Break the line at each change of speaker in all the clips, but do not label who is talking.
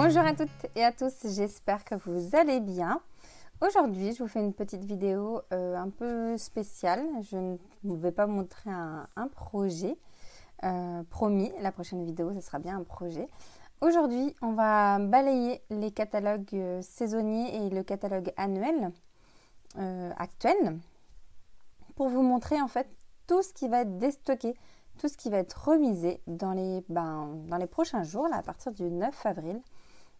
Bonjour à toutes et à tous, j'espère que vous allez bien. Aujourd'hui, je vous fais une petite vidéo un peu spéciale. Je ne vais pas montrer un projet. Promis, la prochaine vidéo, ce sera bien un projet. Aujourd'hui, on va balayer les catalogues saisonniers et le catalogue annuel actuel pour vous montrer en fait tout ce qui va être déstocké, tout ce qui va être remisé dans les prochains jours, là, à partir du 9 avril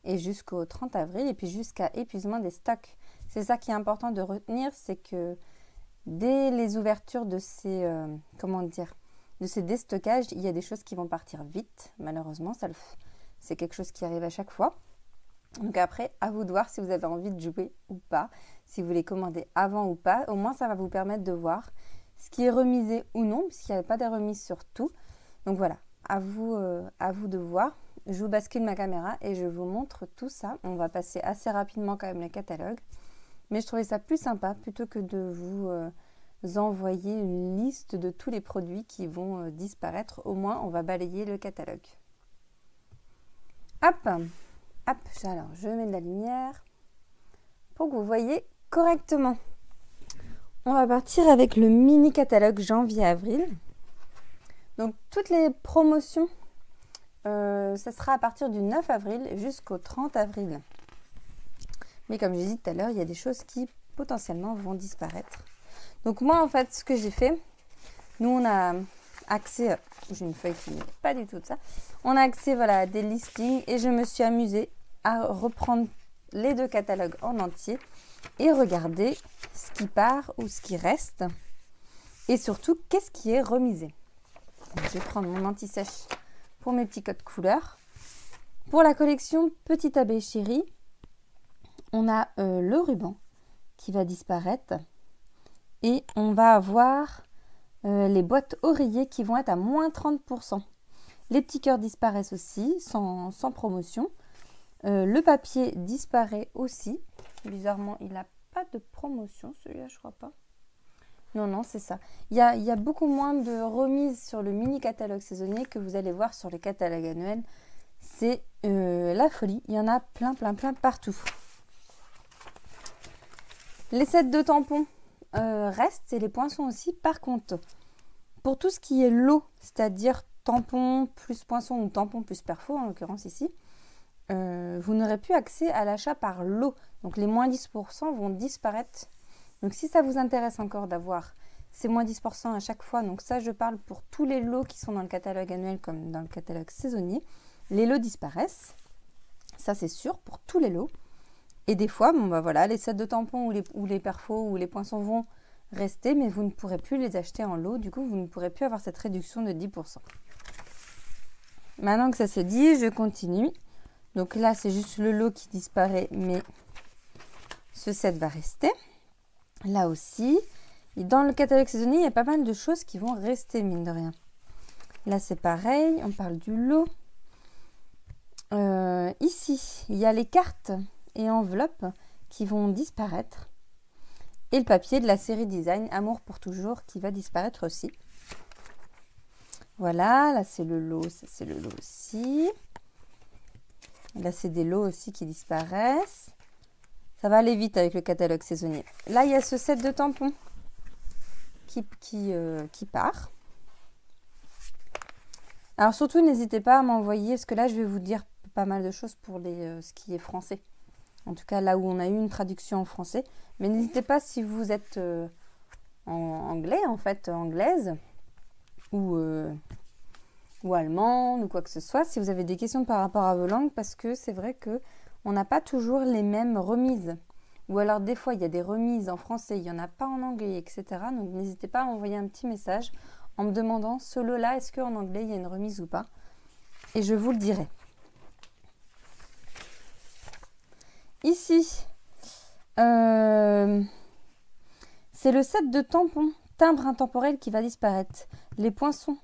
et jusqu'au 30 avril, et puis jusqu'à épuisement des stocks. C'est ça qui est important de retenir, c'est que dès les ouvertures de ces, de ces déstockages, il y a des choses qui vont partir vite, malheureusement, c'est quelque chose qui arrive à chaque fois. Donc après, à vous de voir si vous avez envie de jouer ou pas, si vous voulez commander avant ou pas. Au moins, ça va vous permettre de voir ce qui est remisé ou non, puisqu'il n'y a pas de remise sur tout. Donc voilà, à vous de voir. Je vous bascule ma caméra et je vous montre tout ça. On va passer assez rapidement quand même le catalogue. Mais je trouvais ça plus sympa plutôt que de vous envoyer une liste de tous les produits qui vont disparaître. Au moins, on va balayer le catalogue. Hop, hop, alors je mets de la lumière pour que vous voyez correctement. On va partir avec le mini catalogue janvier-avril. Donc toutes les promotions, ça sera à partir du 9 avril jusqu'au 30 avril. Mais comme je disais tout à l'heure, il y a des choses qui potentiellement vont disparaître. Donc moi en fait, ce que j'ai fait, nous on a accès, j'ai une feuille qui n'est pas du tout de ça, on a accès voilà, à des listings et je me suis amusée à reprendre les deux catalogues en entier et regarder ce qui part ou ce qui reste et surtout qu'est-ce qui est remisé. Donc, je vais prendre mon anti-sèche pour mes petits codes couleurs. Pour la collection Petite Abeille Chérie, on a le ruban qui va disparaître et on va avoir les boîtes oreillers qui vont être à moins 30%. Les petits cœurs disparaissent aussi sans promotion. Le papier disparaît aussi. Bizarrement, il n'a pas de promotion, celui-là, je crois pas. Non, c'est ça. Il y a beaucoup moins de remises sur le mini catalogue saisonnier que vous allez voir sur le catalogue annuel. C'est la folie. Il y en a plein partout. Les sets de tampons restent et les poinçons aussi. Par contre, pour tout ce qui est lot, c'est-à-dire tampon plus poinçon ou tampon plus perfo, en l'occurrence ici, vous n'aurez plus accès à l'achat par lot. Donc les moins 10% vont disparaître. Donc si ça vous intéresse encore d'avoir ces moins 10% à chaque fois, donc ça je parle pour tous les lots qui sont dans le catalogue annuel comme dans le catalogue saisonnier, les lots disparaissent. Ça c'est sûr pour tous les lots. Et des fois, voilà, les sets de tampons ou les perfos ou les poinçons vont rester, mais vous ne pourrez plus les acheter en lot. Du coup, vous ne pourrez plus avoir cette réduction de 10%. Maintenant que ça se dit, je continue. Donc là, c'est juste le lot qui disparaît, mais ce set va rester. Là aussi, et dans le catalogue saisonnier, il y a pas mal de choses qui vont rester, mine de rien. Là, c'est pareil, on parle du lot. Ici, il y a les cartes et enveloppes qui vont disparaître. Et le papier de la série Design Amour pour toujours qui va disparaître aussi. Voilà, là c'est le lot, ça c'est le lot aussi. Là c'est des lots aussi qui disparaissent. Ça va aller vite avec le catalogue saisonnier. Là il y a ce set de tampons qui part. Alors surtout n'hésitez pas à m'envoyer, parce que là je vais vous dire pas mal de choses pour ce qui est français. En tout cas, là où on a eu une traduction en français. Mais n'hésitez pas si vous êtes en anglais, en fait, anglaise, ou allemande, ou quoi que ce soit, si vous avez des questions par rapport à vos langues, parce que c'est vrai qu'on n'a pas toujours les mêmes remises. Ou alors, des fois, il y a des remises en français, il n'y en a pas en anglais, etc. Donc, n'hésitez pas à m'envoyer un petit message en me demandant, ce lot-là, est-ce qu'en anglais, il y a une remise ou pas? Et je vous le dirai. Ici, c'est le set de tampons, timbre intemporel qui va disparaître. Les poinçons,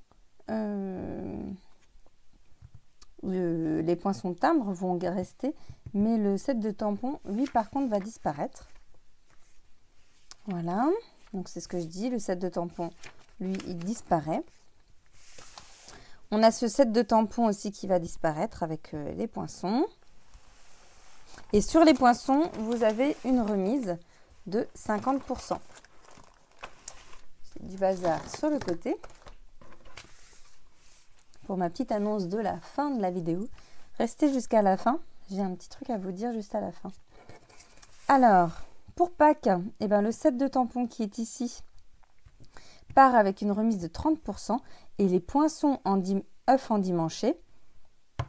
timbres vont rester, mais le set de tampons, lui, par contre, va disparaître. Voilà, donc c'est ce que je dis, le set de tampons, lui, il disparaît. On a ce set de tampons aussi qui va disparaître avec les poinçons. Et sur les poinçons, vous avez une remise de 50%. J'ai du bazar sur le côté. Pour ma petite annonce de la fin de la vidéo. Restez jusqu'à la fin. J'ai un petit truc à vous dire juste à la fin. Alors, pour Pâques, eh ben, le set de tampons qui est ici part avec une remise de 30% et les poinçons en œufs endimanchés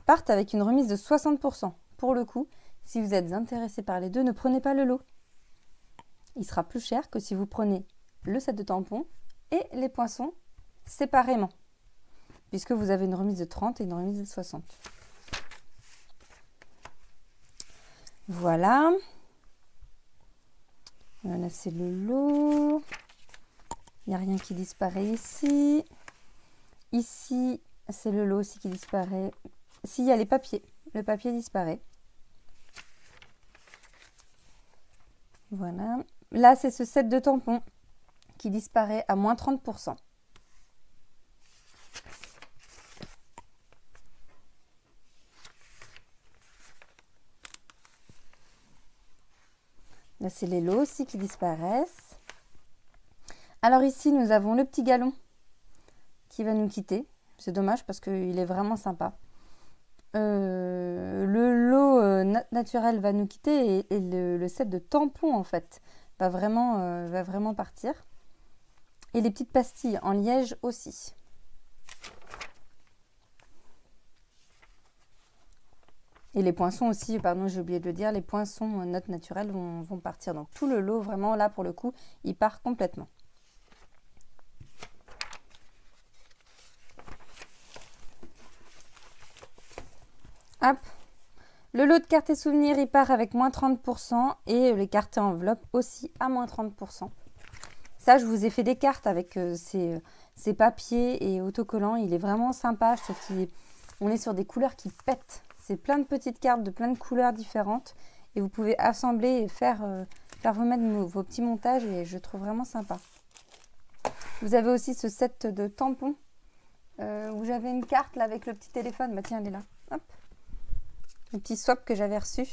partent avec une remise de 60%. Pour le coup, si vous êtes intéressé par les deux, ne prenez pas le lot. Il sera plus cher que si vous prenez le set de tampons et les poinçons séparément, puisque vous avez une remise de 30 et une remise de 60. Voilà. Là, c'est le lot. Il n'y a rien qui disparaît ici. Ici, c'est le lot aussi qui disparaît. Ici, il y a les papiers. Le papier disparaît. Voilà. Là, c'est ce set de tampons qui disparaît à moins 30%. Là, c'est les lots aussi qui disparaissent. Alors ici, nous avons le petit galon qui va nous quitter. C'est dommage parce qu'il est vraiment sympa. Le lot naturel va nous quitter et le set de tampons, en fait, va vraiment partir. Et les petites pastilles en liège aussi. Et les poinçons aussi, pardon, j'ai oublié de le dire, les poinçons notes naturelles vont partir. Donc tout le lot, vraiment, là, pour le coup, il part complètement. Hop. Le lot de cartes et souvenirs, il part avec moins 30% et les cartes et enveloppes aussi à moins 30%. Ça, je vous ai fait des cartes avec ces papiers et autocollants. Il est vraiment sympa. Je trouve qu'on est sur des couleurs qui pètent. C'est plein de petites cartes de plein de couleurs différentes. Et vous pouvez assembler et faire vous-même vos petits montages. Et je trouve vraiment sympa. Vous avez aussi ce set de tampons où j'avais une carte là avec le petit téléphone. Bah tiens, elle est là. Hop. Le petit swap que j'avais reçu.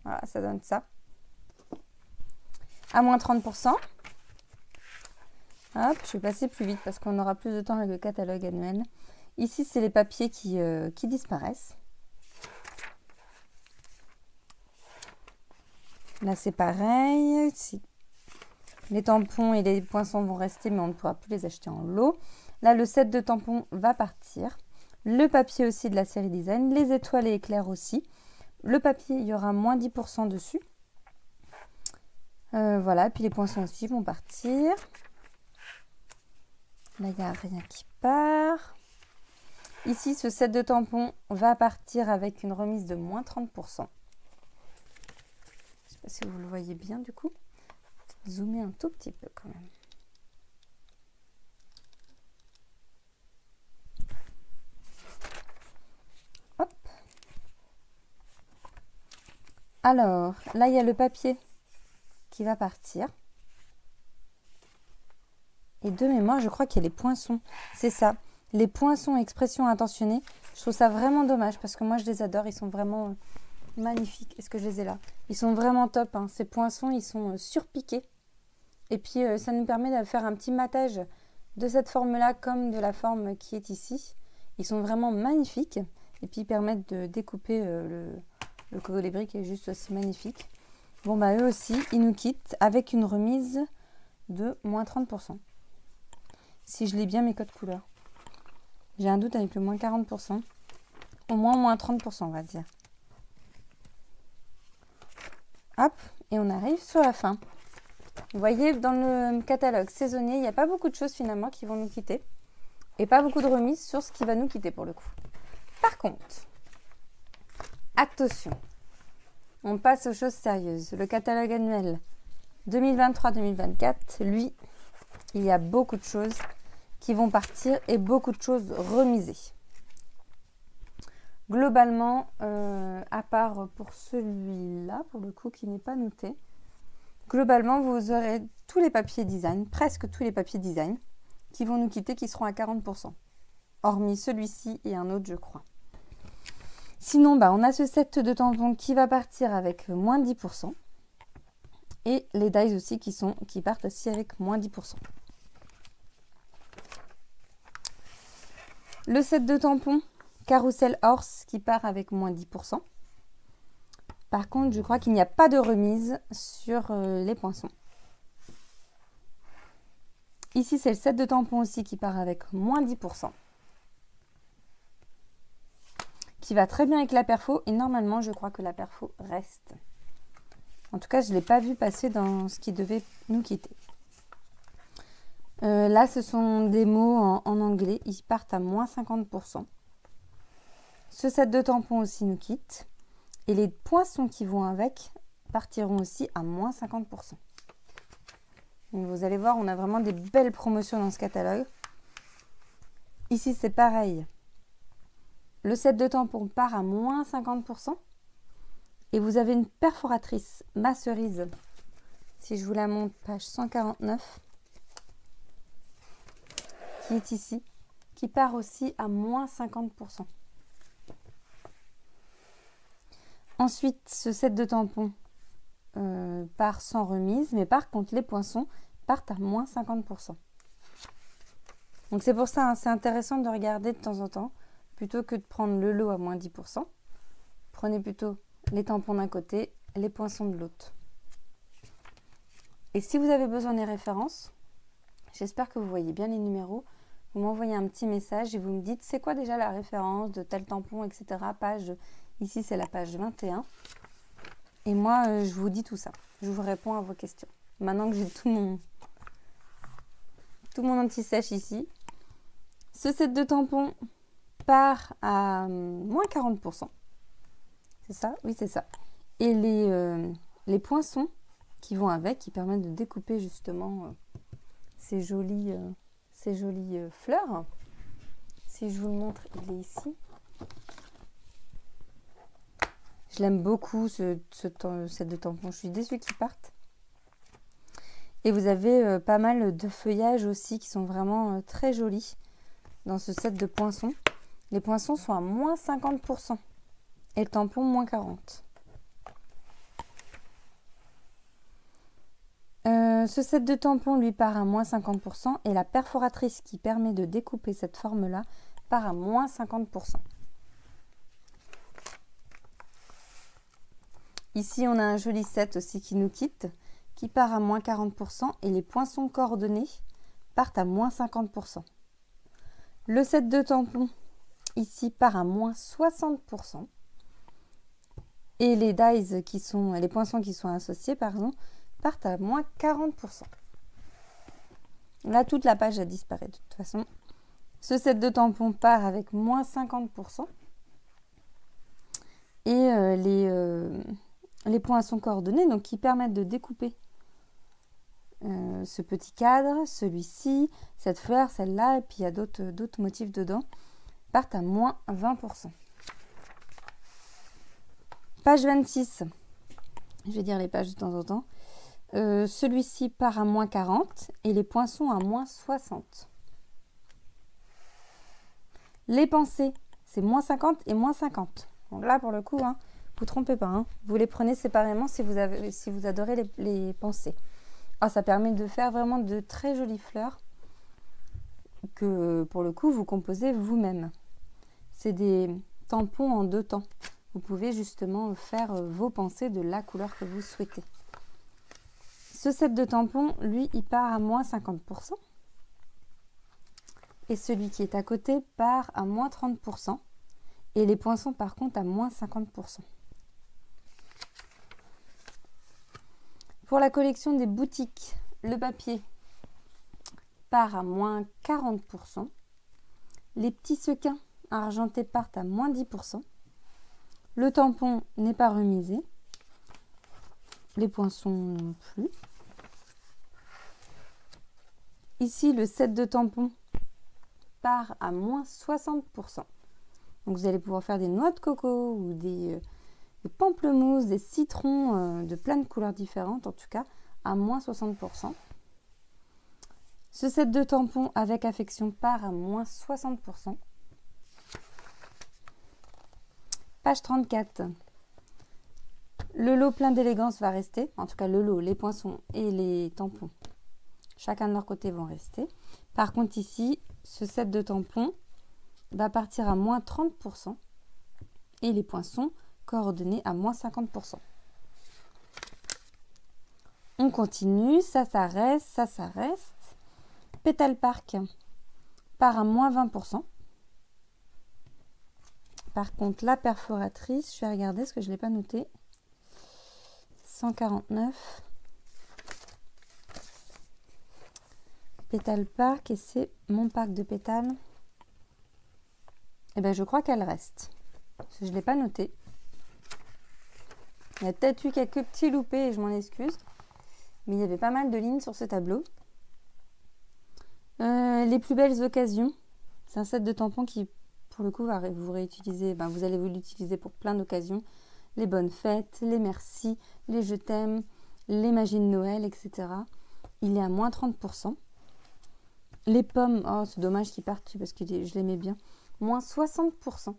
Voilà, ça donne ça. À moins 30%. Hop, je vais passer plus vite parce qu'on aura plus de temps avec le catalogue annuel. Ici, c'est les papiers qui disparaissent. Là, c'est pareil. Les tampons et les poinçons vont rester, mais on ne pourra plus les acheter en lot. Là, le set de tampons va partir. Le papier aussi de la série design. Les étoiles et éclairs aussi. Le papier, il y aura moins 10% dessus. Voilà, puis les poinçons aussi vont partir. Là, il n'y a rien qui part. Ici, ce set de tampons va partir avec une remise de moins 30%. Je ne sais pas si vous le voyez bien du coup. Zoomer un tout petit peu quand même. Hop. Alors, là, il y a le papier qui va partir. Et de mémoire, je crois qu'il y a les poinçons. C'est ça. Les poinçons expression intentionnée. Je trouve ça vraiment dommage parce que moi, je les adore. Ils sont vraiment magnifiques. Est-ce que je les ai là? Ils sont vraiment top. Hein. Ces poinçons, ils sont surpiqués. Et puis, ça nous permet de faire un petit matage de cette forme-là comme de la forme qui est ici. Ils sont vraiment magnifiques. Et puis, ils permettent de découper le colibri qui est juste aussi magnifique. Bon, bah eux aussi, ils nous quittent avec une remise de moins 30%. Si je lis bien mes codes couleurs. J'ai un doute avec le moins 40%. Au moins 30%, on va dire. Hop, et on arrive sur la fin. Vous voyez, dans le catalogue saisonnier, il n'y a pas beaucoup de choses finalement qui vont nous quitter. Et pas beaucoup de remises sur ce qui va nous quitter pour le coup. Par contre, attention, on passe aux choses sérieuses. Le catalogue annuel 2023-2024, lui, il y a beaucoup de choses qui vont partir et beaucoup de choses remisées. Globalement, à part pour celui-là, pour le coup, qui n'est pas noté, globalement, vous aurez tous les papiers design, presque tous les papiers design, qui vont nous quitter, qui seront à 40%. Hormis celui-ci et un autre, je crois. Sinon, on a ce set de tampons qui va partir avec moins 10%. Et les dies aussi qui partent aussi avec moins 10%. Le set de tampons Carousel Horse qui part avec moins 10%. Par contre, je crois qu'il n'y a pas de remise sur les poinçons. Ici, c'est le set de tampons aussi qui part avec moins 10%. Qui va très bien avec la perfo. Et normalement, je crois que la perfo reste. En tout cas, je ne l'ai pas vu passer dans ce qui devait nous quitter. Là, ce sont des mots en anglais. Ils partent à moins 50%. Ce set de tampons aussi nous quitte. Et les poinçons qui vont avec partiront aussi à moins 50%. Donc, vous allez voir, on a vraiment des belles promotions dans ce catalogue. Ici, c'est pareil. Le set de tampons part à moins 50%. Et vous avez une perforatrice, ma cerise. Si je vous la montre, page 149. Qui est ici. Qui part aussi à moins 50%. Ensuite, ce set de tampons part sans remise. Mais par contre, les poinçons partent à moins 50%. Donc c'est pour ça, c'est intéressant de regarder de temps en temps. Plutôt que de prendre le lot à moins 10%, prenez plutôt les tampons d'un côté, les poinçons de l'autre. Et si vous avez besoin des références, j'espère que vous voyez bien les numéros, vous m'envoyez un petit message et vous me dites c'est quoi déjà la référence de tel tampon, etc. Ici c'est la page 21. Et moi je vous dis tout ça, je vous réponds à vos questions. Maintenant que j'ai tout mon anti-sèche ici, ce set de tampons part à moins 40%. C'est ça? Oui, c'est ça. Et les poinçons qui vont avec, qui permettent de découper justement ces jolies fleurs. Si je vous le montre, il est ici. Je l'aime beaucoup, ce set de tampons. Je suis déçue qu'ils partent. Et vous avez pas mal de feuillages aussi qui sont vraiment très jolis dans ce set de poinçons. Les poinçons sont à moins 50% et le tampon moins 40%. Ce set de tampons lui part à moins 50% et la perforatrice qui permet de découper cette forme-là part à moins 50%. Ici, on a un joli set aussi qui nous quitte, qui part à moins 40% et les poinçons coordonnés partent à moins 50%. Le set de tampons ici part à moins 60%. Et les dies les poinçons qui sont associés, partent à moins 40%. Là, toute la page a disparu de toute façon. Ce set de tampons part avec moins 50%. Et les poinçons coordonnés, donc qui permettent de découper ce petit cadre, celui-ci, cette fleur, celle-là, et puis il y a d'autres motifs dedans, partent à moins 20%. Page 26, je vais dire les pages de temps en temps. Celui-ci part à moins 40 et les poinçons à moins 60. Les pensées, c'est moins 50 et moins 50. Donc là, pour le coup, vous ne trompez pas. Vous les prenez séparément si vous adorez les pensées. Ça permet de faire vraiment de très jolies fleurs que, pour le coup, vous composez vous-même. C'est des tampons en 2 temps. Vous pouvez justement faire vos pensées de la couleur que vous souhaitez. Ce set de tampons, lui, il part à moins 50%. Et celui qui est à côté part à moins 30%. Et les poinçons, par contre, à moins 50%. Pour la collection des boutiques, le papier part à moins 40%. Les petits sequins argentés partent à moins 10%. Le tampon n'est pas remisé. Les poinçons non plus. Ici, le set de tampons part à moins 60%. Donc vous allez pouvoir faire des noix de coco ou des pamplemousses, des citrons de plein de couleurs différentes, en tout cas à moins 60%. Ce set de tampons avec affection part à moins 60%. Page 34. Le lot plein d'élégance va rester. En tout cas, le lot, les poinçons et les tampons, chacun de leur côté, vont rester. Par contre, ici, ce set de tampons va partir à moins 30% et les poinçons coordonnés à moins 50%. On continue, ça reste, ça reste. Petal Park part à moins 20%. Par contre, la perforatrice, je vais regarder ce que je ne l'ai pas noté. 149. Petal Park, et c'est mon pack de pétales. Et bien, je crois qu'elle reste. Parce que je ne l'ai pas noté. Il y a peut-être eu quelques petits loupés et je m'en excuse. Mais il y avait pas mal de lignes sur ce tableau. Les plus belles occasions. C'est un set de tampons qui, pour le coup, vous réutiliser. Vous allez vous l'utiliser pour plein d'occasions. Les bonnes fêtes, les merci, les je t'aime, les magies de Noël, etc. Il est à moins 30%. Les pommes, oh c'est dommage qu'ils partent parce que je l'aimais bien. Moins 60%.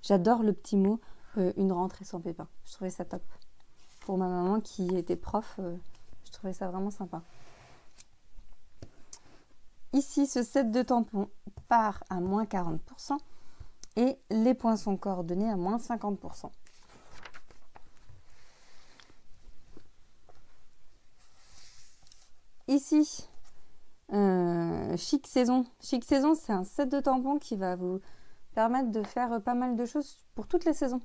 J'adore le petit mot une rentrée sans pépin. Je trouvais ça top. Pour ma maman qui était prof, je trouvais ça vraiment sympa. Ici, ce set de tampons part à moins 40% et les poinçons coordonnés à moins 50%. Ici, Chic Saison. Chic Saison, c'est un set de tampons qui va vous permettre de faire pas mal de choses pour toutes les saisons.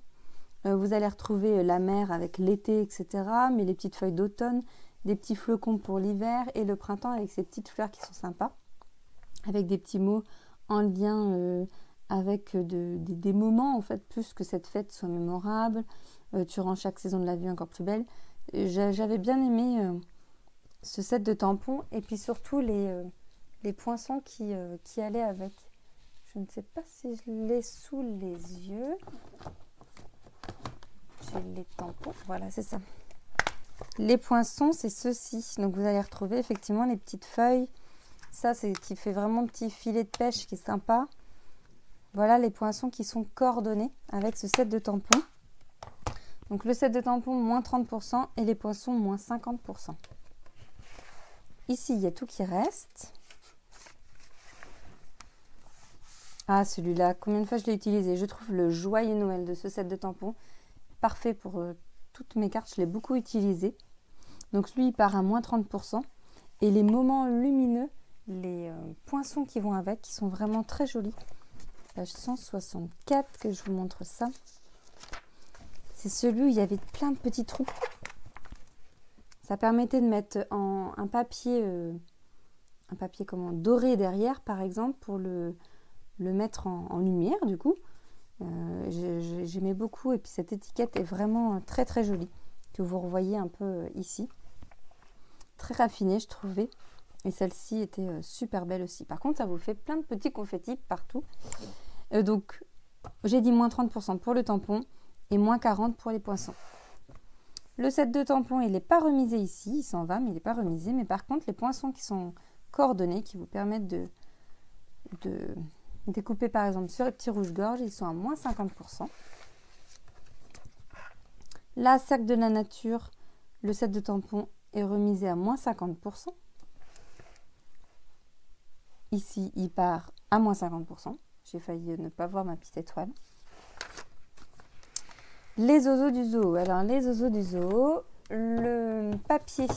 Vous allez retrouver la mer avec l'été, etc. Mais les petites feuilles d'automne, des petits flocons pour l'hiver et le printemps avec ces petites fleurs qui sont sympas. Avec des petits mots en lien avec des moments, en fait, plus que cette fête soit mémorable. Tu rends chaque saison de la vie encore plus belle. J'avais bien aimé ce set de tampons et puis surtout les poinçons qui allaient avec. Je ne sais pas si je l'ai sous les yeux. J'ai les tampons, voilà, c'est ça. Les poinçons, c'est ceci. Donc vous allez retrouver effectivement les petites feuilles. Ça, c'est qui fait vraiment petit filet de pêche qui est sympa. Voilà les poinçons qui sont coordonnés avec ce set de tampons. Donc le set de tampons, moins 30% et les poinçons, moins 50%. Ici, il y a tout qui reste. Ah, celui-là, combien de fois je l'ai utilisé? Je trouve le joyeux Noël de ce set de tampons parfait pour toutes mes cartes. Je l'ai beaucoup utilisé. Donc lui, il part à moins 30%. Et les moments lumineux, les poinçons qui vont avec, qui sont vraiment très jolis. Page 164, que je vous montre ça. C'est celui où il y avait plein de petits trous. Ça permettait de mettre un papier doré derrière, par exemple, pour le mettre en lumière, du coup. J'aimais beaucoup. Et puis cette étiquette est vraiment très très jolie, que vous revoyez un peu ici. Très raffinée, je trouvais. Et celle-ci était super belle aussi. Par contre, ça vous fait plein de petits confettis partout. Donc, j'ai dit moins 30% pour le tampon et moins 40% pour les poinçons. Le set de tampons, il n'est pas remisé ici. Il s'en va, mais il n'est pas remisé. Mais par contre, les poinçons qui sont coordonnés, qui vous permettent de découper, par exemple, sur les petits rouges-gorges, ils sont à moins 50%. Là, cercle de la nature, le set de tampons est remisé à moins 50%. Ici, il part à moins 50%. J'ai failli ne pas voir ma petite étoile. Les oiseaux du zoo. Alors, les oiseaux du zoo, le papier.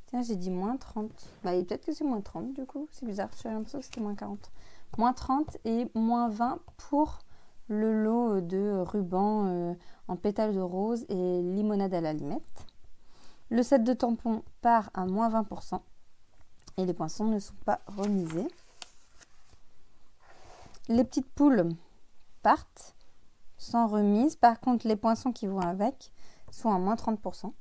Tiens, j'ai dit moins 30. Peut-être que c'est moins 30 du coup. C'est bizarre, j'ai l'impression que c'était moins 40. Moins 30 et moins 20 pour le lot de rubans en pétales de rose et limonade à la limette. Le set de tampons part à moins 20%. Et les poinçons ne sont pas remisés. Les petites poules partent sans remise. Par contre, les poinçons qui vont avec sont à moins 30%.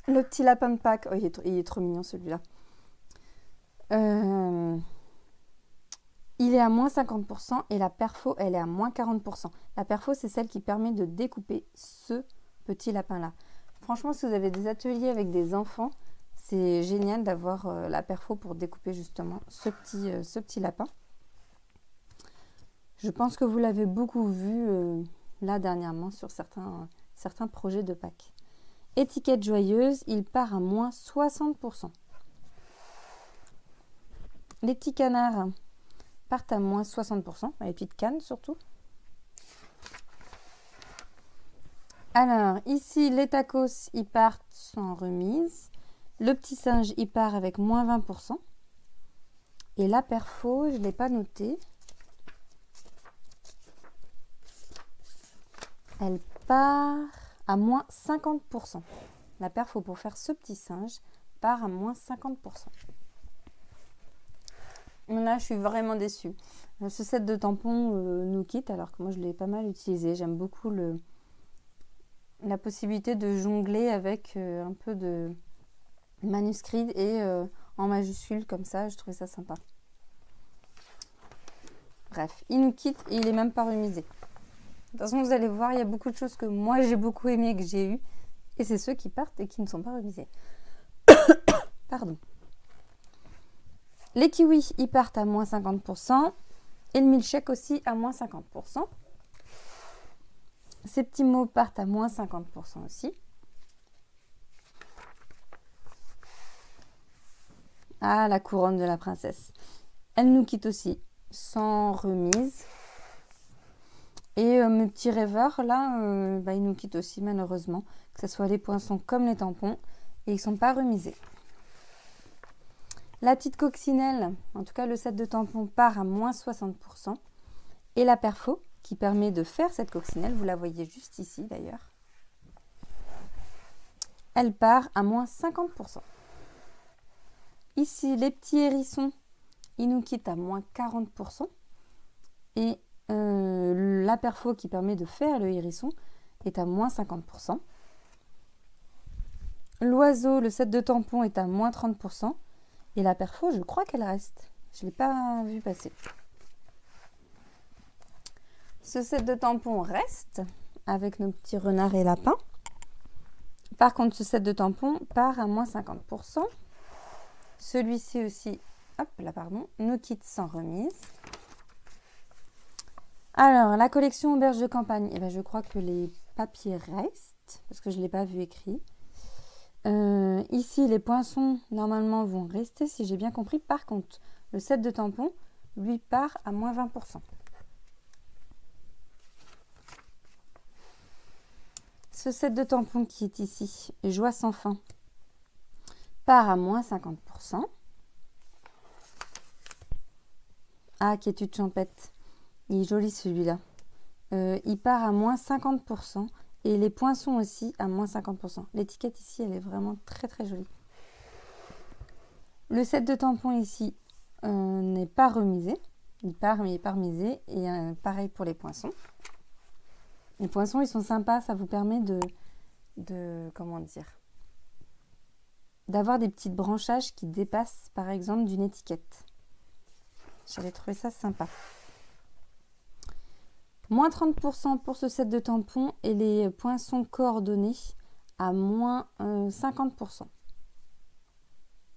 Le petit lapin de Pâques, oh, il est trop mignon celui-là. Il est à moins 50% et la perfo, elle est à moins 40%. La perfo, c'est celle qui permet de découper ce petit lapin-là. Franchement, si vous avez des ateliers avec des enfants, c'est génial d'avoir la perfo pour découper justement ce petit lapin. Je pense que vous l'avez beaucoup vu là dernièrement sur certains projets de Pâques. Étiquette joyeuse, il part à moins 60%. Les petits canards partent à moins 60%, les petites cannes surtout. Alors, ici, les tacos, ils partent sans remise. Le petit singe, il part avec moins 20%. Et la perfo, je ne l'ai pas noté. Elle part à moins 50%. La perfo pour faire ce petit singe part à moins 50%. Là, je suis vraiment déçue. Ce set de tampons nous quitte alors que moi, je l'ai pas mal utilisé. J'aime beaucoup la possibilité de jongler avec un peu de manuscrit et en majuscule comme ça. Je trouvais ça sympa. Bref, il nous quitte et il n'est même pas remisé. De toute façon, vous allez voir, il y a beaucoup de choses que moi, j'ai beaucoup aimé, que j'ai eu. Et c'est ceux qui partent et qui ne sont pas remisés. Pardon. Les kiwis, ils partent à moins 50%. Et le milkshake aussi à moins 50%. Ces petits mots partent à moins 50% aussi. Ah, la couronne de la princesse. Elle nous quitte aussi sans remise. Et mes petits rêveurs, là, ils nous quittent aussi malheureusement. Que ce soit les poinçons comme les tampons. Et ils ne sont pas remisés. La petite coccinelle, en tout cas le set de tampons, part à moins 60%. Et la perfo, qui permet de faire cette coccinelle, vous la voyez juste ici d'ailleurs, elle part à moins 50%. Ici, les petits hérissons, ils nous quittent à moins 40%. Et la perfo qui permet de faire le hérisson est à moins 50%. L'oiseau, le set de tampons est à moins 30%. Et la perfo, je crois qu'elle reste. Je ne l'ai pas vu passer. Ce set de tampons reste avec nos petits renards et lapins. Par contre, ce set de tampons part à moins 50%. Celui-ci aussi, hop là, pardon, nous quitte sans remise. Alors, la collection auberge de campagne, eh ben, je crois que les papiers restent, parce que je ne l'ai pas vu écrit. Ici, les poinçons, normalement, vont rester, si j'ai bien compris. Par contre, le set de tampons, lui, part à moins 20%. Ce set de tampons qui est ici, Joie sans fin, part à moins 50%. Ah, quiétude champêtre. Il est joli celui-là. Il part à moins 50%. Et les poinçons aussi à moins 50%. L'étiquette ici, elle est vraiment très très jolie. Le set de tampons ici n'est pas remisé. Il part, mais il n'est pas remisé. Et pareil pour les poinçons. Les poinçons, ils sont sympas. Ça vous permet comment dire, d'avoir des petites branchages qui dépassent, par exemple, d'une étiquette. J'avais trouvé ça sympa. Moins 30% pour ce set de tampons et les poinçons coordonnés à moins 50%.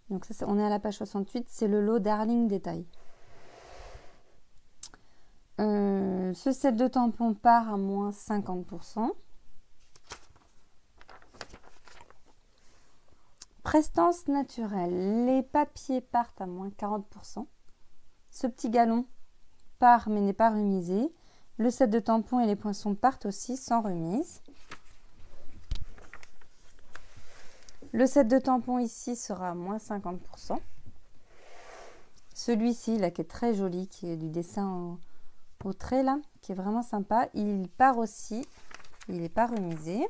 Donc ça, on est à la page 68, c'est le lot Darling Détail. Ce set de tampons part à moins 50%. Prestance naturelle, les papiers partent à moins 40%. Ce petit galon part mais n'est pas remisé. Le set de tampons et les poinçons partent aussi sans remise. Le set de tampons ici sera à moins 50%. Celui-ci, là, qui est très joli, qui est du dessin au trait, là, qui est vraiment sympa, il part aussi. Il n'est pas remisé.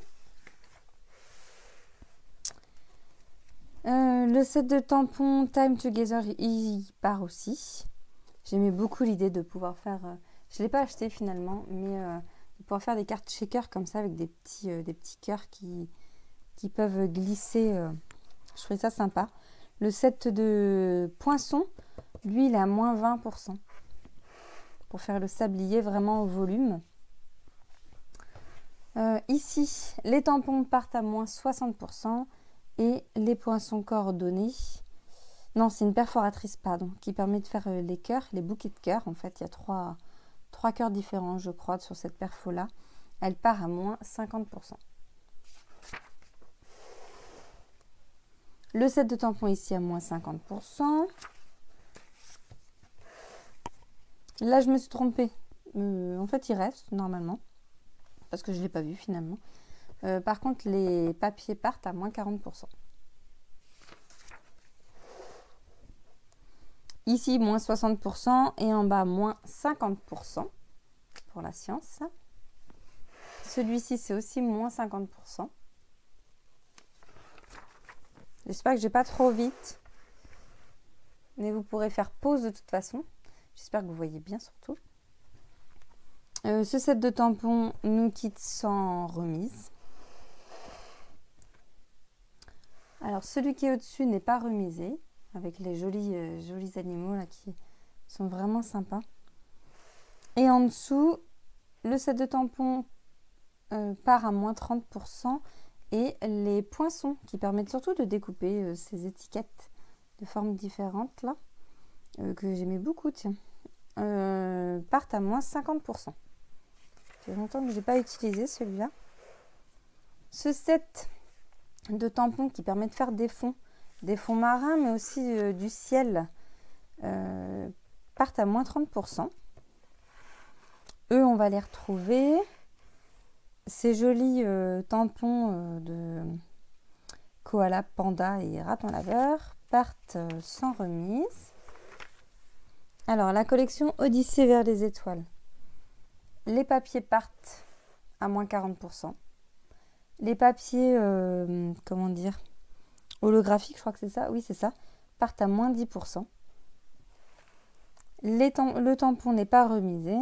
Le set de tampons Time Together, il part aussi. J'aimais beaucoup l'idée de pouvoir faire... je ne l'ai pas acheté finalement, mais de pouvoir faire des cartes shaker comme ça avec des petits cœurs qui peuvent glisser. Je trouvais ça sympa. Le set de poinçons, lui, il est à moins 20%. Pour faire le sablier vraiment au volume. Ici, les tampons partent à moins 60%. Et les poinçons coordonnés. Non, c'est une perforatrice, pardon, qui permet de faire les cœurs, les bouquets de cœurs. En fait, il y a 3 cœurs différents, je crois, sur cette perfo-là. Elle part à moins 50%. Le set de tampons ici à moins 50%. Là, je me suis trompée. En fait, il reste normalement. Parce que je ne l'ai pas vu finalement. Par contre, les papiers partent à moins 40%. Ici, moins 60% et en bas, moins 50% pour la science. Celui-ci, c'est aussi moins 50%. J'espère que je n'ai pas trop vite. Mais vous pourrez faire pause de toute façon. J'espère que vous voyez bien surtout. Ce set de tampons nous quitte sans remise. Alors, celui qui est au-dessus n'est pas remisé. Avec les jolis animaux là qui sont vraiment sympas. Et en dessous, le set de tampons part à moins 30%. Et les poinçons qui permettent surtout de découper ces étiquettes de formes différentes là, que j'aimais beaucoup, tiens, partent à moins 50%. Ça fait longtemps que je n'ai pas utilisé celui-là. Ce set de tampons qui permet de faire des fonds marins, mais aussi du ciel, partent à moins 30%. Eux, on va les retrouver. Ces jolis tampons de koala, panda et raton laveur partent sans remise. Alors, la collection Odyssée vers les étoiles. Les papiers partent à moins 40%. Les papiers, comment dire, holographiques, je crois que c'est ça. Oui, c'est ça. Partent à moins 10%. Le tampon n'est pas remisé.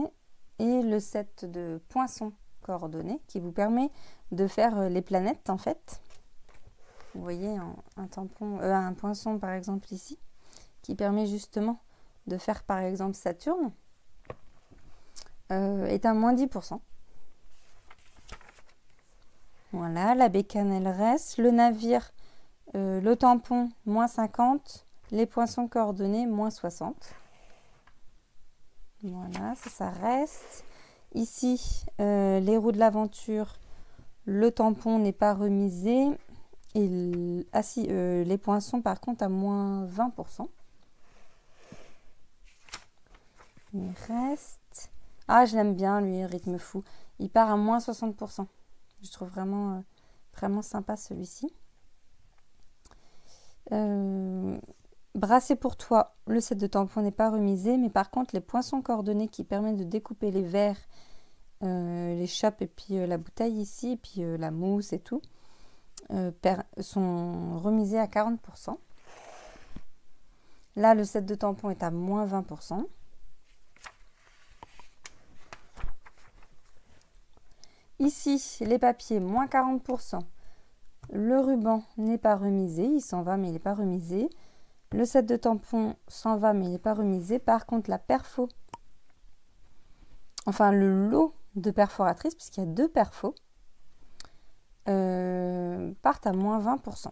Et le set de poinçons coordonnées qui vous permet de faire les planètes en fait. Vous voyez un poinçon par exemple ici qui permet justement de faire par exemple Saturne est à moins 10%. Voilà, la bécane elle reste, le navire, le tampon moins 50, les poinçons coordonnés moins 60. Voilà, ça reste. Ici, les roues de l'aventure, le tampon n'est pas remisé. Et les poinçons, par contre, à moins 20%. Il reste... Ah, je l'aime bien, lui, rythme fou. Il part à moins 60%. Je trouve vraiment, vraiment sympa, celui-ci. Brassé pour toi, le set de tampons n'est pas remisé, mais par contre les poinçons coordonnés qui permettent de découper les verres, les chopes et puis la bouteille ici, et puis la mousse et tout, sont remisés à 40%. Là, le set de tampons est à moins 20%. Ici, les papiers, moins 40%. Le ruban n'est pas remisé, il s'en va mais il n'est pas remisé. Le set de tampons s'en va mais il n'est pas remisé. Par contre, la perfo, enfin le lot de perforatrices, puisqu'il y a 2 perfos, partent à moins 20%.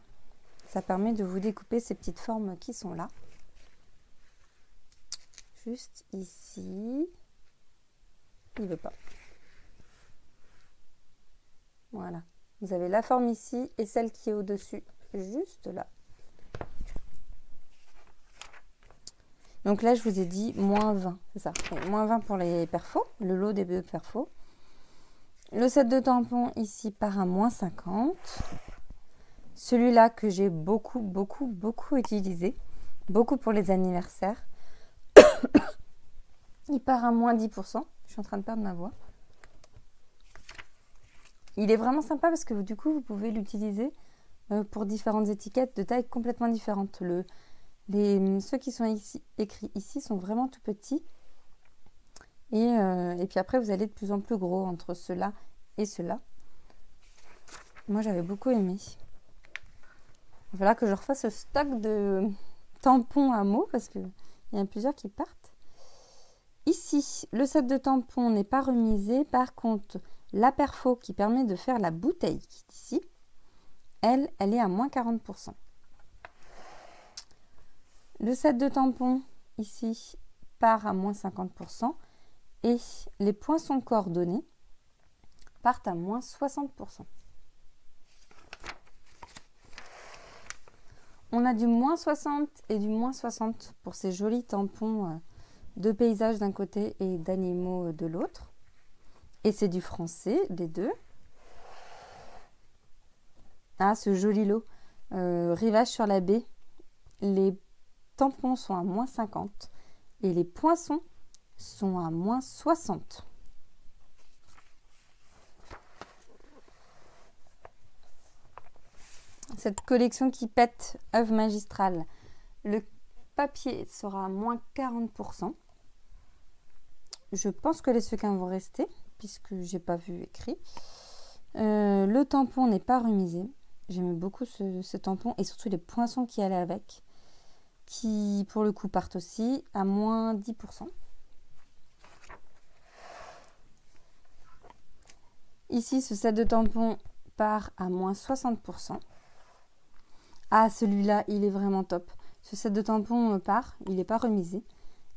Ça permet de vous découper ces petites formes qui sont là. Juste ici. Il ne veut pas. Voilà. Vous avez la forme ici et celle qui est au-dessus, juste là. Donc là, je vous ai dit moins 20, c'est ça. Et moins 20 pour les perfos, le lot des 2 perfos. Le set de tampons ici part à moins 50. Celui-là que j'ai beaucoup utilisé. Beaucoup pour les anniversaires. Il part à moins 10%. Je suis en train de perdre ma voix. Il est vraiment sympa parce que du coup, vous pouvez l'utiliser pour différentes étiquettes de tailles complètement différentes. Ceux qui sont écrits ici sont vraiment tout petits. Et puis après, vous allez de plus en plus gros entre ceux-là et ceux-là. Moi, j'avais beaucoup aimé. Voilà que je refasse ce stock de tampons à mots parce qu'il y en a plusieurs qui partent. Ici, le set de tampons n'est pas remisé. Par contre, la perfo qui permet de faire la bouteille qui est ici, elle est à moins 40%. Le set de tampons ici part à moins 50%. et les poinçons coordonnés partent à moins 60%. On a du moins 60 et du moins 60 pour ces jolis tampons de paysages d'un côté et d'animaux de l'autre. Et c'est du français, les deux. Ah, ce joli lot. Rivage sur la baie. Les tampons sont à moins 50 et les poinçons sont à moins 60. Cette collection qui pète, œuvre magistrale. Le papier sera à moins 40%. Je pense que les sequins vont rester, puisque j'ai pas vu écrit. Le tampon n'est pas remisé. J'aimais beaucoup ce tampon et surtout les poinçons qui allaient avec, qui pour le coup partent aussi à moins 10%. Ici, ce set de tampons part à moins 60%. Ah, celui-là, il est vraiment top. Ce set de tampons part, il n'est pas remisé.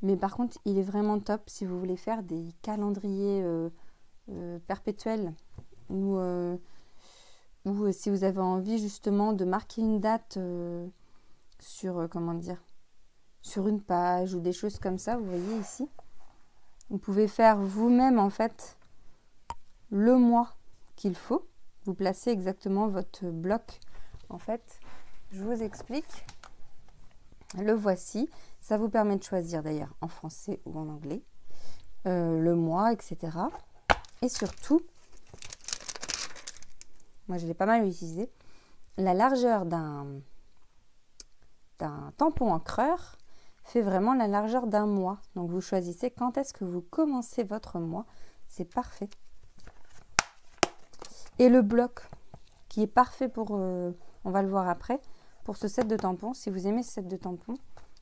Mais par contre, il est vraiment top si vous voulez faire des calendriers perpétuels ou si vous avez envie justement de marquer une date sur, sur une page ou des choses comme ça, vous voyez ici. Vous pouvez faire vous-même en fait le mois qu'il faut. Vous placez exactement votre bloc. En fait, je vous explique. Le voici. Ça vous permet de choisir d'ailleurs en français ou en anglais. Le mois, etc. Et surtout, moi je l'ai pas mal utilisé, la largeur d'un tampon encreur fait vraiment la largeur d'un mois. Donc vous choisissez quand est-ce que vous commencez votre mois. C'est parfait. Et le bloc qui est parfait pour, on va le voir après, pour ce set de tampons. Si vous aimez ce set de tampons,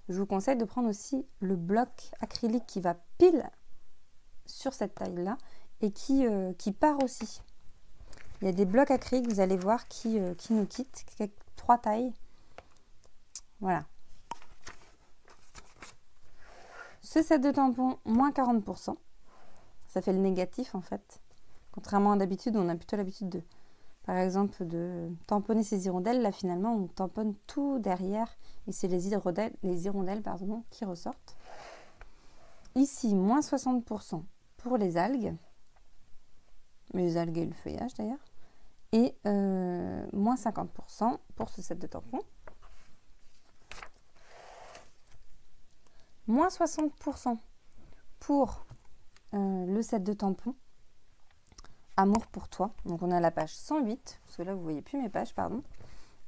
je vous conseille de prendre aussi le bloc acrylique qui va pile sur cette taille-là et qui part aussi. Il y a des blocs acryliques, vous allez voir, qui nous quittent, 3 tailles. Voilà. Ce set de tampons, moins 40%. Ça fait le négatif en fait. Contrairement à d'habitude, on a plutôt l'habitude de, par exemple, de tamponner ces hirondelles. Là, finalement, on tamponne tout derrière et c'est les hirondelles qui ressortent. Ici, moins 60% pour les algues. Les algues et le feuillage d'ailleurs. Et moins 50% pour ce set de tampons. Moins 60% pour le set de tampons Amour pour toi. Donc on a la page 108, parce que là vous voyez plus mes pages, pardon.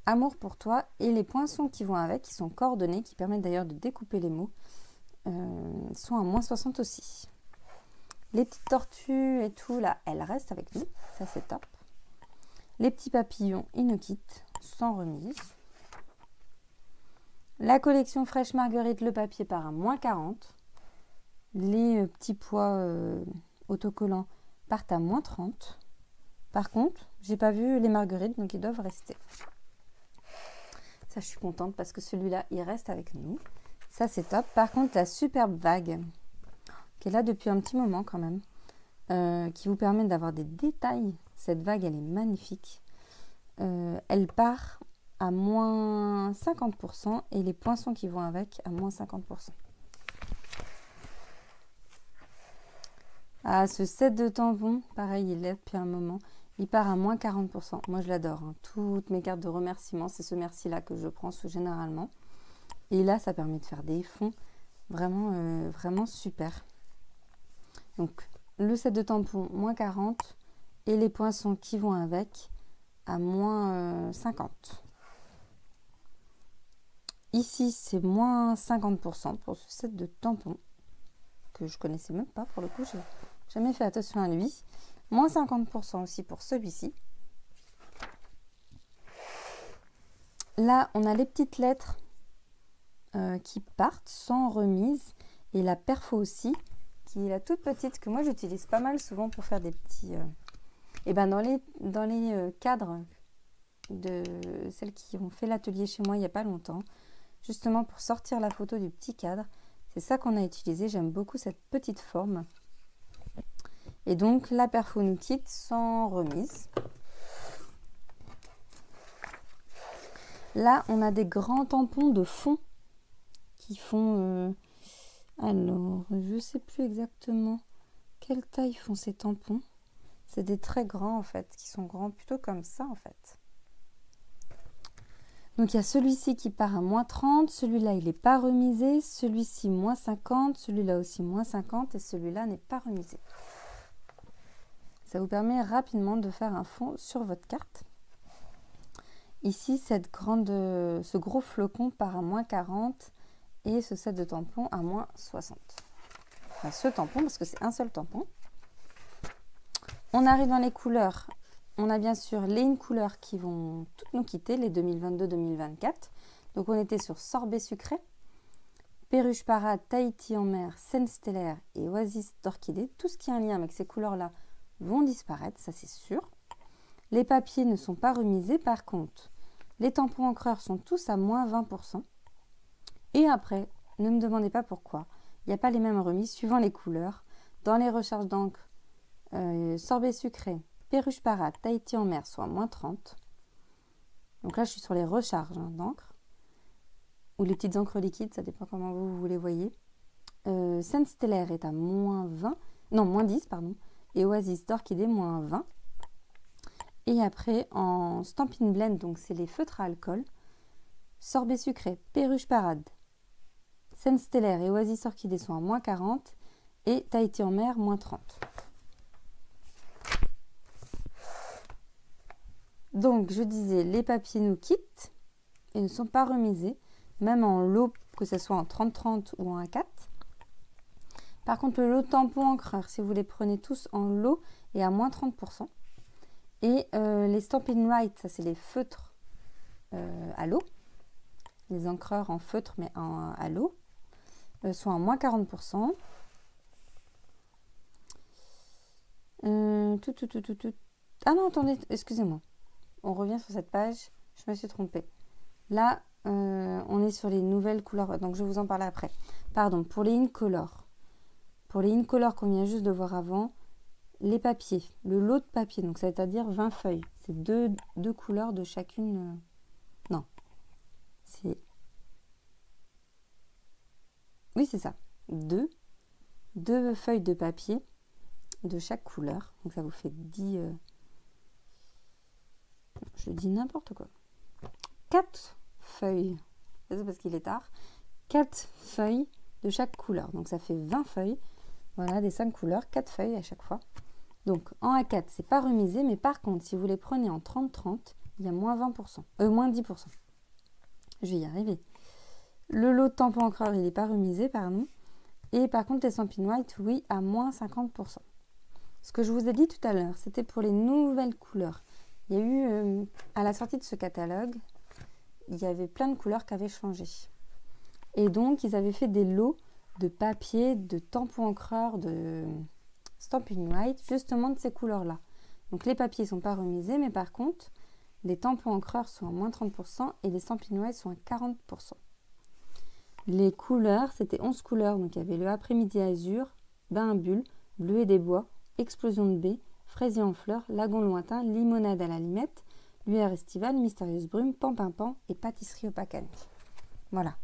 Amour pour toi et les poinçons qui vont avec, qui sont coordonnés, qui permettent d'ailleurs de découper les mots, sont à moins 60 aussi. Les petites tortues et tout, là, elles restent avec nous. Ça, c'est top. Les petits papillons, ils nous quittent sans remise. La collection Fraîche Marguerite, le papier part à moins 40. Les petits pois autocollants partent à moins 30. Par contre, j'ai pas vu les marguerites, donc ils doivent rester. Ça, je suis contente parce que celui-là, il reste avec nous. Ça, c'est top. Par contre, la superbe vague, qui est là depuis un petit moment quand même, qui vous permet d'avoir des détails. Cette vague, elle est magnifique. Elle part à moins 50% et les poinçons qui vont avec à moins 50%. Ah, ce set de tampons, pareil, il est là depuis un moment. Il part à moins 40%. Moi, je l'adore. Hein. Toutes mes cartes de remerciement, c'est ce merci-là que je prends généralement. Et là, ça permet de faire des fonds vraiment, vraiment super. Donc, le set de tampons, moins 40. Et les poinçons qui vont avec, à moins 50. Ici, c'est moins 50% pour ce set de tampons, que je connaissais même pas pour le coup. J'ai jamais fait attention à lui. Moins 50% aussi pour celui-ci. Là, on a les petites lettres qui partent sans remise. Et la perfo aussi, qui est la toute petite, que moi j'utilise pas mal souvent pour faire des petits... Et ben dans les cadres de celles qui ont fait l'atelier chez moi il n'y a pas longtemps, justement pour sortir la photo du petit cadre, c'est ça qu'on a utilisé. J'aime beaucoup cette petite forme. Et donc, la perfo nous quitte sans remise. Là, on a des grands tampons de fond qui font... alors, je ne sais plus exactement quelle taille font ces tampons. C'est des très grands, en fait, qui sont grands plutôt comme ça, en fait. Donc, il y a celui-ci qui part à moins 30. Celui-là, il n'est pas remisé. Celui-ci, moins 50. Celui-là aussi, moins 50. Et celui-là n'est pas remisé. Ça vous permet rapidement de faire un fond sur votre carte. Ici, ce gros flocon part à moins 40 et ce set de tampons à moins 60. Enfin, ce tampon, parce que c'est un seul tampon. On arrive dans les couleurs. On a bien sûr les une couleurs qui vont toutes nous quitter, les 2022-2024. Donc, on était sur Sorbet Sucré, Perruche Parade, Tahiti en mer, Scène Stellaire et Oasis d'Orchidée. Tout ce qui a un lien avec ces couleurs-là vont disparaître, ça c'est sûr. Les papiers ne sont pas remisés, par contre, les tampons encreurs sont tous à moins 20%. Et après, ne me demandez pas pourquoi, il n'y a pas les mêmes remises suivant les couleurs. Dans les recharges d'encre, Sorbet Sucré, Perruche Parade, Tahiti en mer sont à moins 30. Donc là, je suis sur les recharges d'encre. Ou les petites encres liquides, ça dépend comment vous les voyez. Scène Stellaire est à moins 20, non, moins 10, pardon. Et Oasis d'Orchidée, moins 20. Et après, en Stampin' Blend, donc c'est les feutres à alcool, Sorbet Sucré, Perruche Parade, Scène Stellaire et Oasis Orchidée sont à moins 40 et Tahiti en mer, moins 30. Donc, je disais, les papiers nous quittent et ne sont pas remisés, même en lot, que ce soit en 30-30 ou en A4. Par contre, le lot tampon encreur, si vous les prenez tous en lot, est à moins 30%. Et les Stampin' Right, ça c'est les feutres à l'eau. Les encreurs en feutre mais à l'eau sont à moins 40%. Ah non, attendez, excusez-moi. On revient sur cette page, je me suis trompée. Là, on est sur les nouvelles couleurs, donc je vais vous en parler après. Pardon, pour les Incolor. Pour les Incolor qu'on vient juste de voir avant, les papiers, le lot de papier, donc c'est-à-dire 20 feuilles. C'est deux couleurs de chacune. Non, c'est... Oui, c'est ça. Deux feuilles de papier de chaque couleur. Donc ça vous fait 10... Je dis n'importe quoi. 4 feuilles. C'est parce qu'il est tard. 4 feuilles de chaque couleur. Donc ça fait 20 feuilles. Voilà, des 5 couleurs, 4 feuilles à chaque fois. Donc en A4, c'est pas remisé, mais par contre, si vous les prenez en 30-30, il y a moins 20%, moins 10%. Je vais y arriver. Le lot de tampons encreurs, il n'est pas remisé, pardon. Et par contre, les Stampin' White, oui, à moins 50%. Ce que je vous ai dit tout à l'heure, c'était pour les nouvelles couleurs. Il y a eu, à la sortie de ce catalogue, il y avait plein de couleurs qui avaient changé. Et donc, ils avaient fait des lots de papier, de tampons encreurs, de Stampin' White, justement de ces couleurs-là. Donc, les papiers ne sont pas remisés, mais par contre, les tampons encreurs sont à moins 30% et les Stampin' White sont à 40%. Les couleurs, c'était 11 couleurs. Donc, il y avait le après-midi azur, bain à bulles, bleu et des bois, explosion de baies, fraisier en fleurs, lagon lointain, limonade à la limette, lueur estivale, mystérieuse brume, pan et pâtisserie au pacani. Voilà.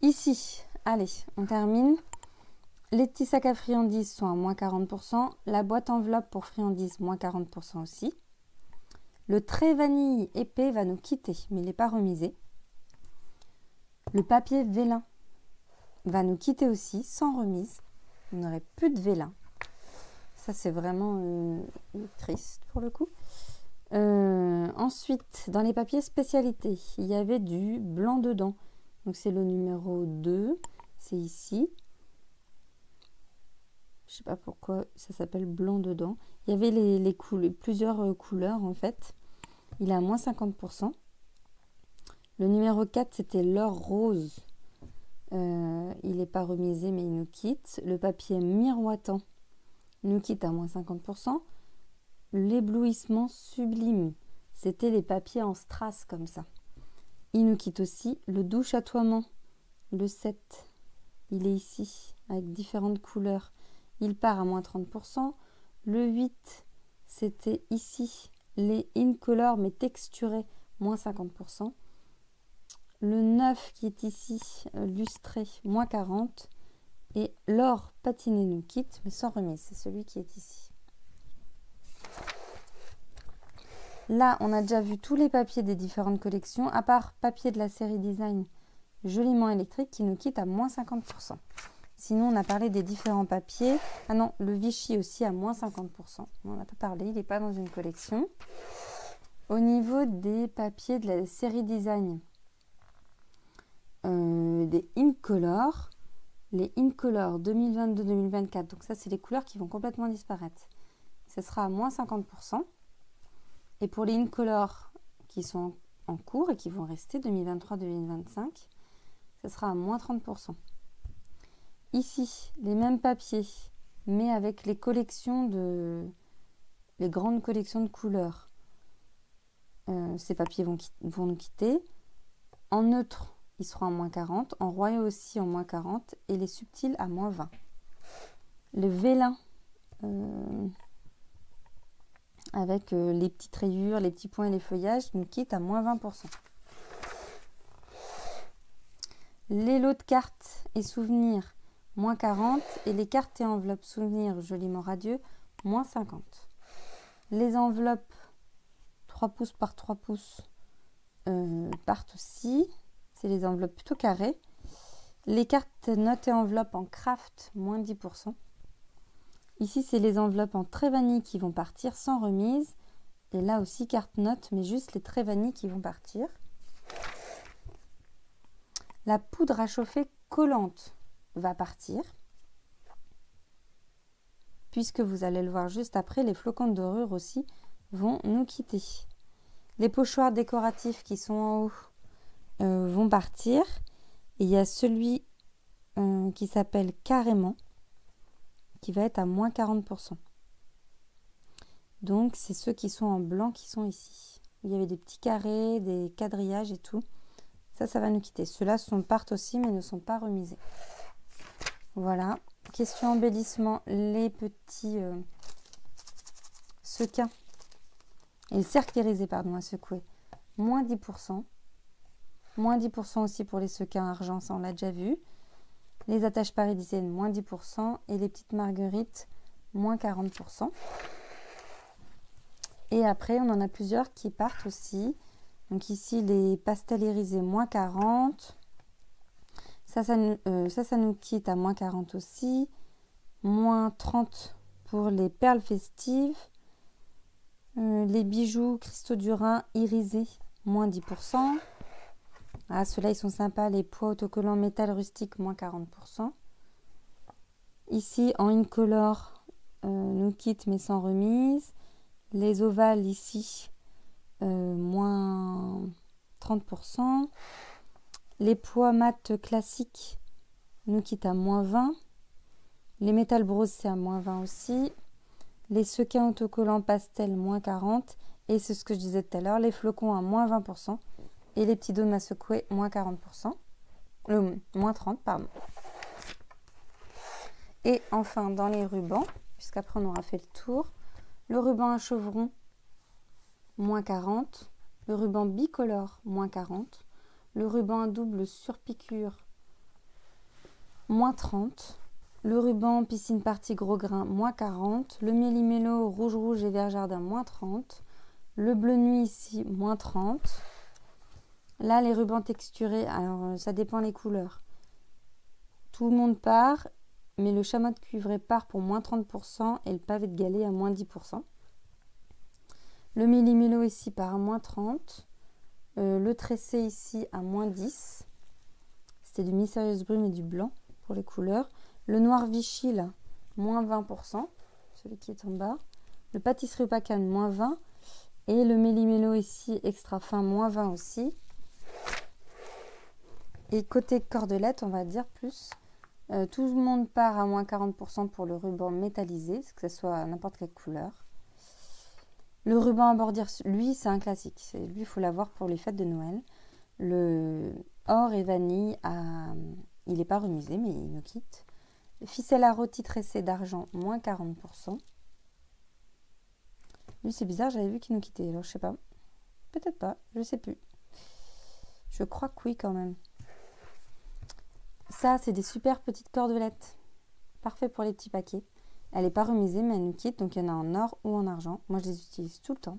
Ici, allez, on termine. Les petits sacs à friandises sont à moins 40%. La boîte enveloppe pour friandises, moins 40% aussi. Le trait vanille épais va nous quitter, mais il n'est pas remisé. Le papier vélin va nous quitter aussi, sans remise. On n'aurait plus de vélin. Ça, c'est vraiment triste pour le coup. Ensuite, dans les papiers spécialités, il y avait du blanc dedans. Donc, c'est le numéro 2. C'est ici. Je ne sais pas pourquoi ça s'appelle blanc dedans. Il y avait plusieurs couleurs en fait. Il est à moins 50%. Le numéro 4, c'était l'or rose. Il n'est pas remisé, mais il nous quitte. Le papier miroitant nous quitte à moins 50%. L'éblouissement sublime, c'était les papiers en strass comme ça. Il nous quitte aussi. Le doux chatoiement, le 7, il est ici avec différentes couleurs. il part à moins 30%. Le 8, c'était ici les incolores mais texturés, moins 50%. Le 9 qui est ici, lustré, moins 40%. Et l'or patiné nous quitte, mais sans remise, c'est celui qui est ici. Là, on a déjà vu tous les papiers des différentes collections, à part papier de la série Design joliment électrique qui nous quitte à moins 50%. Sinon, on a parlé des différents papiers. Ah non, le Vichy aussi à moins 50%. On n'en a pas parlé, il n'est pas dans une collection. Au niveau des papiers de la série Design, des Incolor, les Incolor 2022-2024, donc ça c'est les couleurs qui vont complètement disparaître. Ce sera à moins 50%. Et pour les Incolor qui sont en cours et qui vont rester 2023-2025, ce sera à moins 30%. Ici, les mêmes papiers, mais avec les collections les grandes collections de couleurs. Ces papiers vont nous quitter. En neutre, ils seront à moins 40. En royaux aussi en moins 40. Et les subtils à moins 20. Le vélin, avec les petites rayures, les petits points et les feuillages, nous quitte à moins 20%. Les lots de cartes et souvenirs, moins 40. Et les cartes et enveloppes souvenirs joliment radieux, moins 50. Les enveloppes 3 pouces par 3 pouces partent aussi. C'est les enveloppes plutôt carrées. Les cartes notes et enveloppes en craft, moins 10%. Ici, c'est les enveloppes en trait vanille qui vont partir sans remise. Et là aussi, carte notes, mais juste les traits vanille qui vont partir. La poudre à chauffer collante va partir. Puisque vous allez le voir juste après, les flocons de dorure aussi vont nous quitter. Les pochoirs décoratifs qui sont en haut vont partir. Et il y a celui qui s'appelle Carrément, qui va être à moins 40%. Donc, c'est ceux qui sont en blanc qui sont ici. Il y avait des petits carrés, des quadrillages et tout. Ça va nous quitter. Ceux-là partent aussi, mais ne sont pas remisés. Voilà. Question embellissement, les petits sequins. Et le cercle irisé, pardon, à secouer. Moins 10%. Moins 10% aussi pour les sequins argent, ça on l'a déjà vu. Les attaches parisiennes, moins 10%. Et les petites marguerites, moins 40%. Et après, on en a plusieurs qui partent aussi. Donc ici, les pastels irisés, moins 40. Ça nous quitte à moins 40 aussi. Moins 30 pour les perles festives. Les bijoux cristaux du Rhin irisés, moins 10%. Ah, ceux-là, ils sont sympas. Les pois autocollants métal rustique, moins 40%. Ici, en incolore, nous quitte mais sans remise. Les ovales ici, moins 30%. Les pois mat classiques nous quittent à moins 20. Les métal bronze, c'est à moins 20 aussi. Les sequins autocollants pastel, moins 40. Et c'est ce que je disais tout à l'heure, les flocons à moins 20%. Et les petits dômes à secouer, moins 40%. Moins 30, pardon. Et enfin, dans les rubans, puisqu'après on aura fait le tour, le ruban à chevron, moins 40. Le ruban bicolore, moins 40. Le ruban à double surpiqûre, moins 30. Le ruban piscine partie gros grain, moins 40. Le méli-mélo rouge et vert jardin, moins 30. Le bleu nuit ici, moins 30. Là, les rubans texturés, alors ça dépend les couleurs. Tout le monde part, mais le chamois de cuivré part pour moins 30% et le pavé de galet à moins 10%. Le méli-mélo ici part à moins 30. Le tressé ici à moins 10. C'était du mystérieuse brume et du blanc pour les couleurs. Le noir Vichy là, moins 20%, celui qui est en bas. Le pâtisserie opacane, moins 20. Et le méli-mélo ici, extra fin, moins 20 aussi. Et côté cordelette, on va dire plus. Tout le monde part à moins 40% pour le ruban métallisé, que ce soit n'importe quelle couleur. Le ruban à bordure, lui, c'est un classique. Lui, il faut l'avoir pour les fêtes de Noël. Le or et vanille, il n'est pas remisé, mais il nous quitte. Ficelle à rôti tressée d'argent, moins 40%. Lui, c'est bizarre, j'avais vu qu'il nous quittait. Alors, je sais pas. Peut-être pas, je sais plus. Je crois que oui, quand même. Ça, c'est des super petites cordelettes. Parfait pour les petits paquets. Elle n'est pas remisée, mais elle nous quitte. Donc, il y en a en or ou en argent. Moi, je les utilise tout le temps.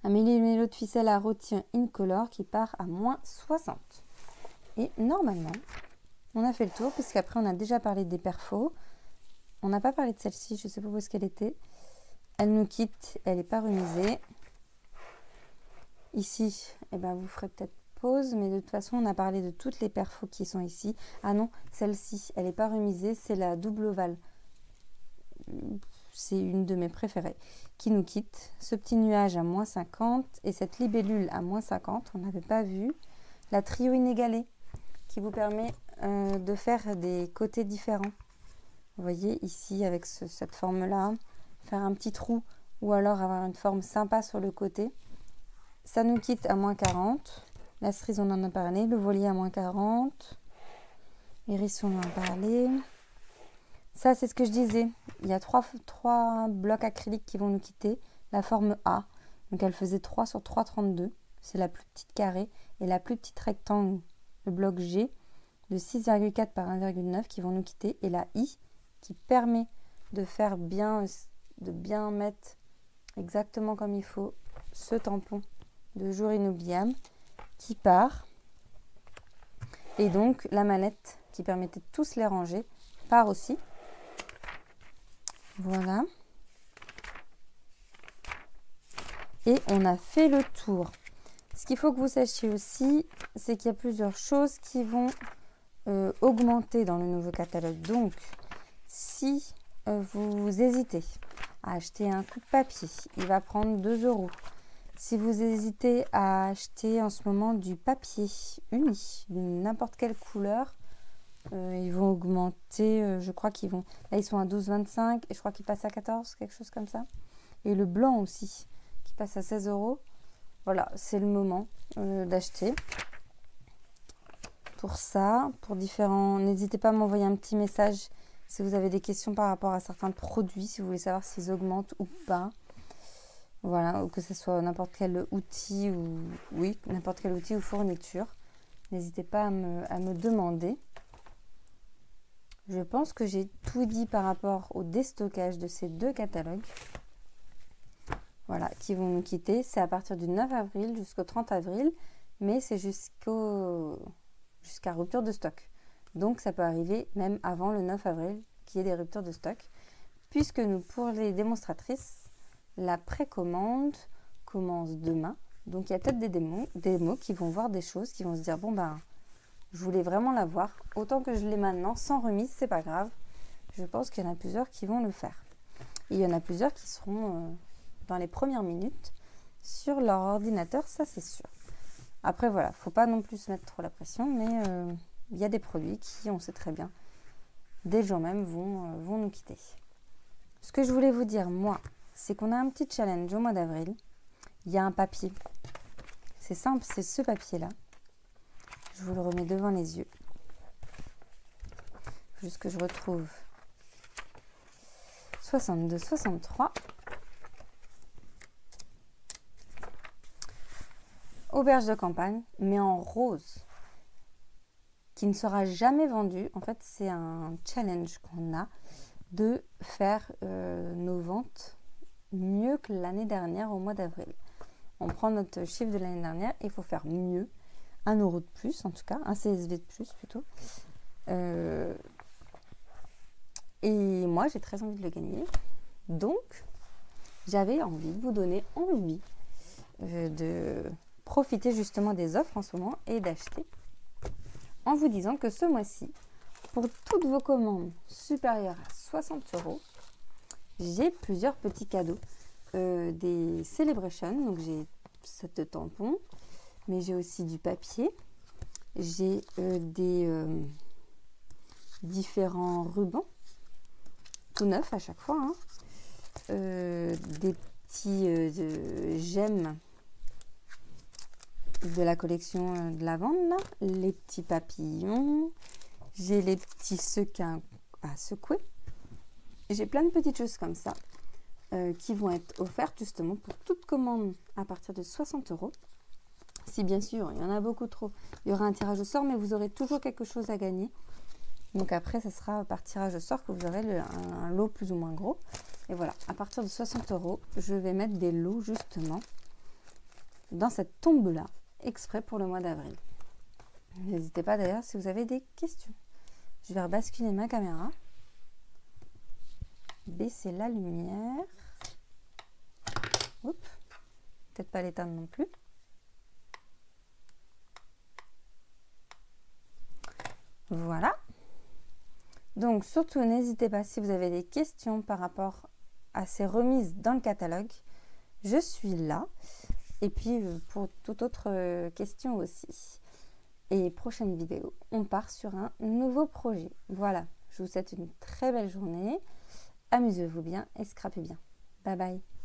Un méli-mélo de ficelle à rôti incolore qui part à moins 60. Et normalement, on a fait le tour, puisqu'après, on a déjà parlé des perfos. On n'a pas parlé de celle-ci, je ne sais pas où est-ce qu'elle était. Elle nous quitte, elle n'est pas remisée. Ici, eh ben, vous ferez peut-être pause, mais de toute façon, on a parlé de toutes les perfos qui sont ici. Ah non, celle-ci, elle n'est pas remisée, c'est la double ovale. C'est une de mes préférées. Qui nous quitte. Ce petit nuage à moins 50 et cette libellule à moins 50, on n'avait pas vu. La trio inégalée qui vous permet de faire des côtés différents. Vous voyez ici avec cette forme-là, faire un petit trou ou alors avoir une forme sympa sur le côté. Ça nous quitte à moins 40. La cerise, on en a parlé. Le voilier à moins 40. Hérisson, on en a parlé. Ça, c'est ce que je disais. Il y a trois blocs acryliques qui vont nous quitter. La forme A. Donc, elle faisait 3 sur 3,32. C'est la plus petite carrée. Et la plus petite rectangle, le bloc G, de 6,4 par 1,9 qui vont nous quitter. Et la I, qui permet de faire bien, de bien mettre exactement comme il faut ce tampon de jour inoubliable qui part. Et donc, la mallette qui permettait de tous les ranger part aussi. Voilà. Et on a fait le tour. Ce qu'il faut que vous sachiez aussi, c'est qu'il y a plusieurs choses qui vont augmenter dans le nouveau catalogue. Donc, si vous hésitez à acheter un coup de papier, il va prendre 2 €. Si vous hésitez à acheter en ce moment du papier uni, de n'importe quelle couleur, ils vont augmenter, je crois qu'ils vont... Là, ils sont à 12,25 et je crois qu'ils passent à 14, quelque chose comme ça. Et le blanc aussi, qui passe à 16 €. Voilà, c'est le moment d'acheter. Pour ça, pour différents... N'hésitez pas à m'envoyer un petit message si vous avez des questions par rapport à certains produits, si vous voulez savoir s'ils augmentent ou pas. Voilà, ou que ce soit n'importe quel outil ou... Oui, n'importe quel outil ou fourniture. N'hésitez pas à me demander. Je pense que j'ai tout dit par rapport au déstockage de ces 2 catalogues. Voilà, qui vont nous quitter. C'est à partir du 9 avril jusqu'au 30 avril, mais c'est jusqu'à rupture de stock. Donc, ça peut arriver même avant le 9 avril qu'il y ait des ruptures de stock. Puisque nous, pour les démonstratrices, la précommande commence demain. Donc, il y a peut-être des démos qui vont voir des choses, qui vont se dire, bon, ben, je voulais vraiment la voir. Autant que je l'ai maintenant, sans remise, c'est pas grave. Je pense qu'il y en a plusieurs qui vont le faire. Et il y en a plusieurs qui seront dans les premières minutes sur leur ordinateur, ça c'est sûr. Après, voilà, faut pas non plus se mettre trop la pression, mais il y a des produits qui, on sait très bien, dès le jour même, vont nous quitter. Ce que je voulais vous dire, moi, c'est qu'on a un petit challenge au mois d'avril. Il y a un papier. C'est simple, c'est ce papier-là. Je vous le remets devant les yeux. Juste que je retrouve 62, 63. Auberge de campagne, mais en rose, qui ne sera jamais vendu. En fait, c'est un challenge qu'on a de faire nos ventes mieux que l'année dernière au mois d'avril. On prend notre chiffre de l'année dernière et il faut faire mieux. 1 € de plus, en tout cas, un CSV de plus plutôt. Et moi, j'ai très envie de le gagner. Donc, j'avais envie de vous donner envie de profiter justement des offres en ce moment et d'acheter en vous disant que ce mois-ci, pour toutes vos commandes supérieures à 60 €, j'ai plusieurs petits cadeaux. Des Celebration, donc j'ai 7 tampons, mais j'ai aussi du papier, j'ai des différents rubans, tout neufs à chaque fois, hein. Des petits gemmes de la collection de lavande, là. Les petits papillons, J'ai les petits sequins à secouer. J'ai plein de petites choses comme ça qui vont être offertes justement pour toute commande à partir de 60 €. Si bien sûr, il y en a beaucoup trop, il y aura un tirage au sort, mais vous aurez toujours quelque chose à gagner. Donc après, ça sera par tirage au sort que vous aurez un lot plus ou moins gros. Et voilà, à partir de 60 €, je vais mettre des lots justement dans cette tombe-là, exprès pour le mois d'avril. N'hésitez pas d'ailleurs si vous avez des questions. Je vais rebasculer ma caméra, baisser la lumière. Oups, peut-être pas l'éteindre non plus. Voilà. Donc surtout, n'hésitez pas si vous avez des questions par rapport à ces remises dans le catalogue. Je suis là. Et puis pour toute autre question aussi. Et prochaine vidéo, on part sur un nouveau projet. Voilà, je vous souhaite une très belle journée. Amusez-vous bien et scrapez bien. Bye bye.